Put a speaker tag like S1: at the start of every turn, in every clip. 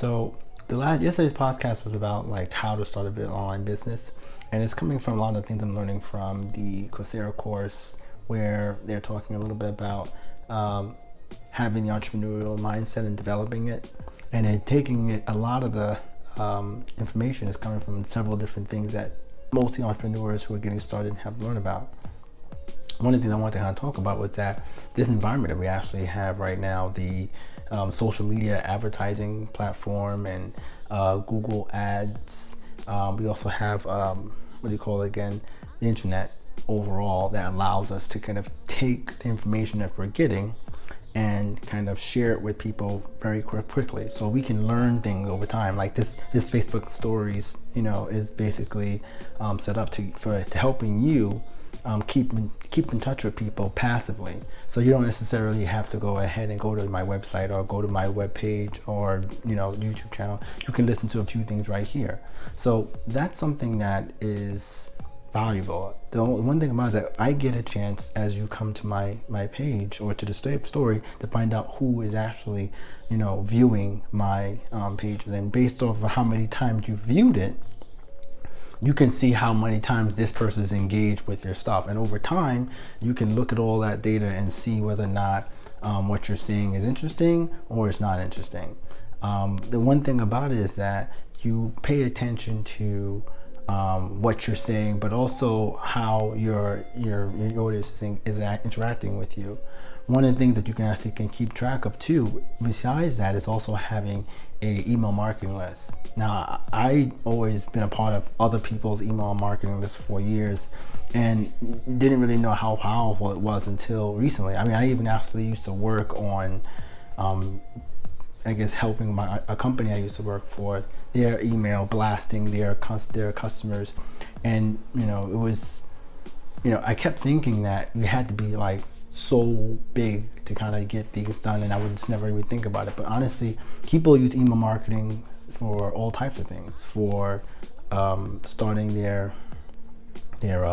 S1: So yesterday's podcast was about like how to start a bit online business, and it's coming from a lot of things I'm learning from the Coursera course, where they're talking a little bit about having the entrepreneurial mindset and developing it, and then taking it. A lot of the information is coming from several different things that mostly entrepreneurs who are getting started have learned about. One of the things I wanted to kind of talk about was that this environment that we actually have right now, the social media advertising platform and Google ads. We also have, the internet overall, that allows us to kind of take the information that we're getting and kind of share it with people very quickly, so we can learn things over time. Like this Facebook stories, is basically set up to helping you keep in touch with people passively. So you don't necessarily have to go ahead and go to my website or go to my web page or YouTube channel. You can listen to a few things right here. So that's something that is valuable. The one thing about it is that I get a chance, as you come to my page or to the story, to find out who is actually viewing my pages, and based off of how many times you viewed it, you can see how many times this person is engaged with your stuff. And over time, you can look at all that data and see whether or not what you're seeing is interesting or it's not interesting. The one thing about it is that you pay attention to what you're saying, but also how your audience is interacting with you. One of the things that you can keep track of too, besides that, is also having a email marketing list. Now, I always been a part of other people's email marketing lists for years, and didn't really know how powerful it was until recently. I mean, I even actually used to work on, helping a company I used to work for, their email blasting their customers, and it was, I kept thinking that you had to be like so big to kind of get these done, and I would just never even think about it. But honestly, people use email marketing for all types of things. For starting their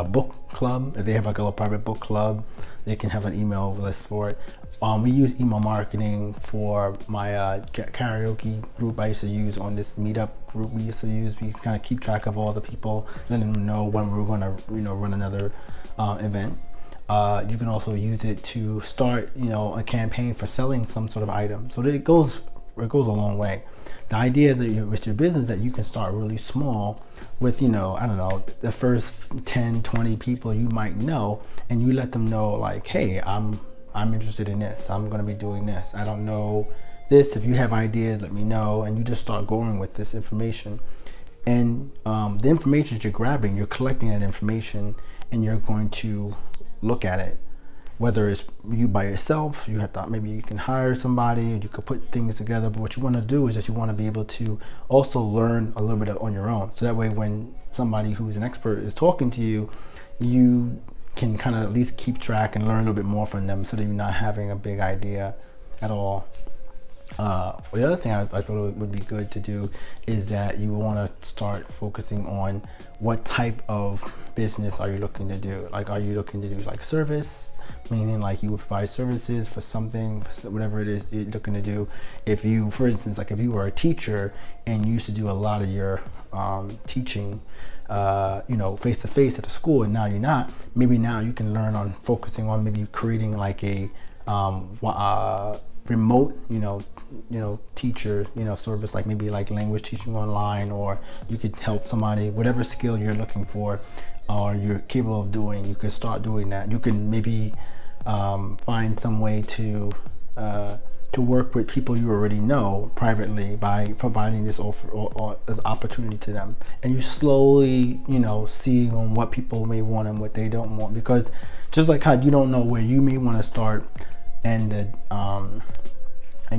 S1: book club. If they have like a little private book club, they can have an email list for it. We use email marketing for my karaoke group I used to use on this meetup group we kind of keep track of all the people, letting them know when we're going to run another event. You can also use it to start a campaign for selling some sort of item. So it goes a long way. The idea is that with your business, that you can start really small with the first 10, 20 people you might know, and you let them know like, hey, I'm interested in this, I'm going to be doing this, I don't know this, if you have ideas, let me know. And you just start going with this information, and the information that you're grabbing, you're collecting that information, and you're going to look at it. Whether it's you by yourself, maybe you can hire somebody, or you could put things together. But what you want to do is that you want to be able to also learn a little bit on your own. So that way, when somebody who's an expert is talking to you, you can kind of at least keep track and learn a little bit more from them, so that you're not having a big idea at all. The other thing I thought it would be good to do is that you want to start focusing on what type of business are you looking to do. Like, are you looking to do like service? Meaning like you would provide services for something, whatever it is you're looking to do. If you, for instance, like if you were a teacher and you used to do a lot of your teaching, face to face at a school, and now you're not, maybe now you can learn on focusing on maybe creating like a remote, teacher, service, like maybe like language teaching online, or you could help somebody, whatever skill you're looking for or you're capable of doing, you could start doing that. You can maybe find some way to work with people you already know privately by providing this offer or this opportunity to them, and you slowly see on what people may want and what they don't want, because just like how you don't know where you may want to start, and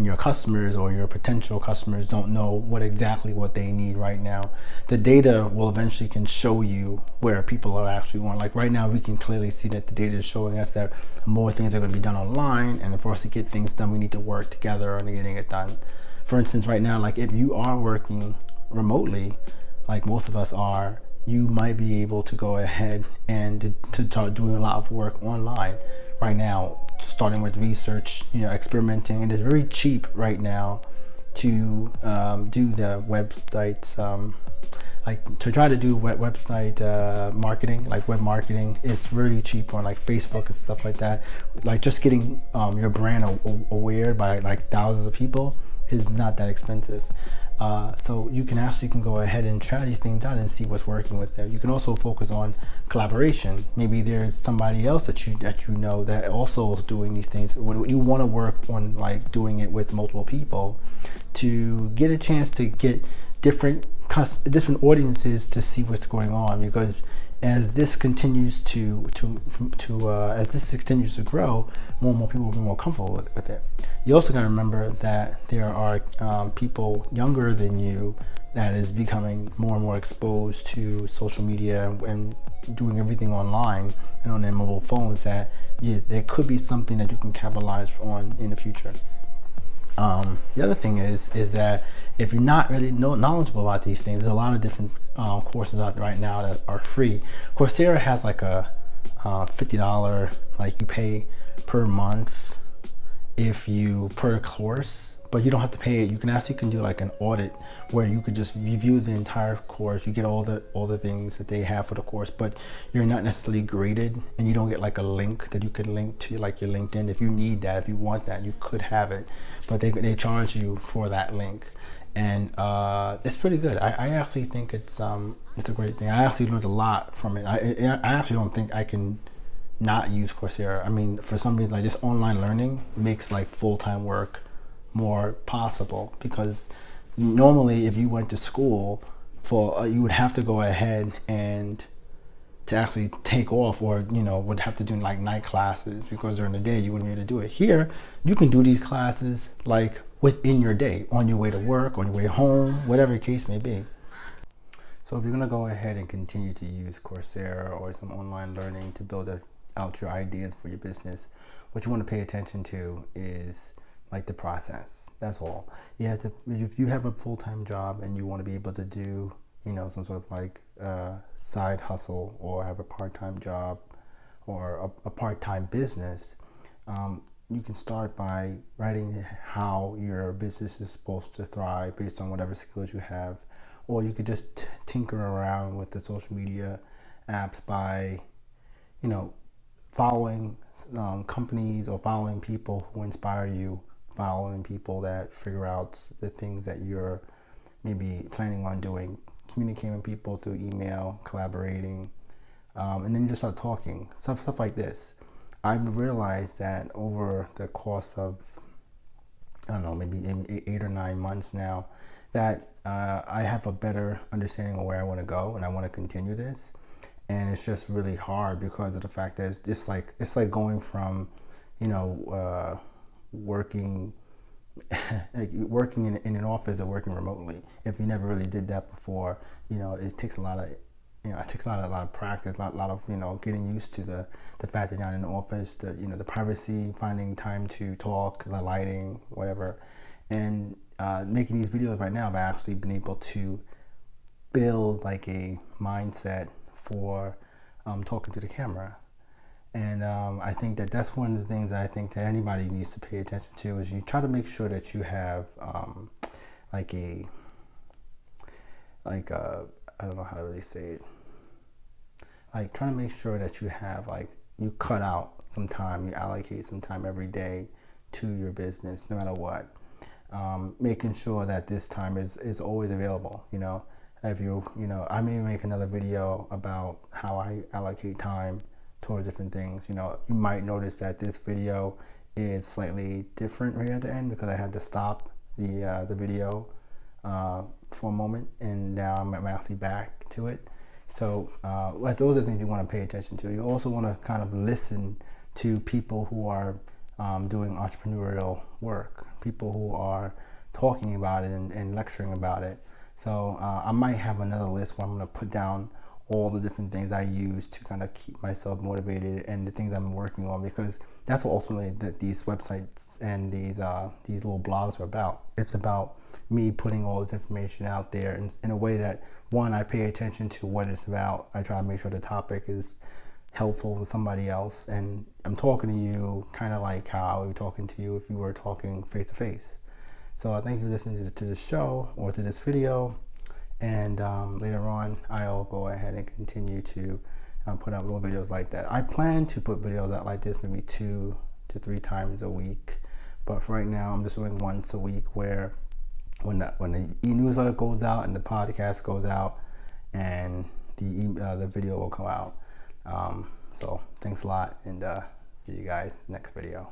S1: your customers or your potential customers don't know what they need right now. The data will eventually can show you where people are actually going. Like right now, we can clearly see that the data is showing us that more things are going to be done online, and for us to get things done, we need to work together on getting it done. For instance, right now, like if you are working remotely, like most of us are, you might be able to go ahead and to start doing a lot of work online right now, starting with research, experimenting. And it's very cheap right now to do the websites, like to try to do website marketing, like web marketing. It's really cheap on like Facebook and stuff like that. Like just getting your brand aware by like thousands of people is not that expensive. So you can go ahead and try these things out and see what's working with them. You can also focus on collaboration. Maybe there's somebody else that you know that also is doing these things. You want to work on like doing it with multiple people to get a chance to get different audiences to see what's going on, because as this continues to grow, more and more people will be more comfortable with it. You also got to remember that there are people younger than you that is becoming more and more exposed to social media and doing everything online and on their mobile phones, that there could be something that you can capitalize on in the future. The other thing is that if you're not really knowledgeable about these things, there's a lot of different courses out there right now that are free. Coursera has like a $50, like you pay per month if you per course, but you don't have to pay it. You can do like an audit where you could just review the entire course. You get all the things that they have for the course, but you're not necessarily graded, and you don't get like a link that you could link to like your LinkedIn. If you need that, if you want that, you could have it, but they charge you for that link. And it's pretty good. I actually think it's a great thing. I actually learned a lot from it. I actually don't think I can not use Coursera. I mean, for some reason, like just online learning makes like full-time work more possible, because normally if you went to school for you would have to go ahead and to actually take off, or would have to do like night classes, because during the day you wouldn't be able to do it. Here you can do these classes like within your day, on your way to work, on your way home, whatever the case may be. So if you're going to go ahead and continue to use Coursera or some online learning to build out your ideas for your business, what you want to pay attention to is like the process. That's all. You have to, if you have a full-time job and you want to be able to do some sort of like side hustle, or have a part-time job or a part-time business, you can start by writing how your business is supposed to thrive based on whatever skills you have. Or you could just tinker around with the social media apps by following companies, or following people who inspire you, following people that figure out the things that you're maybe planning on doing, communicating with people through email, collaborating, and then you just start talking, stuff like this. I've realized that over the course of, I don't know, maybe 8 or 9 months now, that I have a better understanding of where I want to go, and I want to continue this. And it's just really hard because of the fact that it's like going from, working in an office or working remotely. If you never really did that before, it takes a lot of practice, a lot of getting used to the fact that you're not in the office, the privacy, finding time to talk, the lighting, whatever. And making these videos right now, I've actually been able to build like a mindset for talking to the camera. And I think that that's one of the things that I think that anybody needs to pay attention to, is you try to make sure that you have I don't know how to really say it. Like trying to make sure that you have you cut out some time, you allocate some time every day to your business, no matter what. Making sure that this time is always available. If I may make another video about how I allocate time towards different things. You might notice that this video is slightly different right at the end, because I had to stop the video for a moment, and now I'm actually back to it. So those are things you want to pay attention to. You also want to kind of listen to people who are doing entrepreneurial work, people who are talking about it and lecturing about it. So I might have another list where I'm going to put down all the different things I use to kind of keep myself motivated, and the things I'm working on, because that's what ultimately that these websites and these little blogs are about. It's about me putting all this information out there in a way that, one, I pay attention to what it's about. I try to make sure the topic is helpful to somebody else, and I'm talking to you kind of like how I would be talking to you if you were talking face to face. So thank you for listening to this show or to this video. And later on, I'll go ahead and continue to put out more videos like that. I plan to put videos out like this maybe 2 to 3 times a week. But for right now, I'm just doing once a week, where when the e-newsletter goes out and the podcast goes out, and the video will come out. So thanks a lot, and see you guys next video.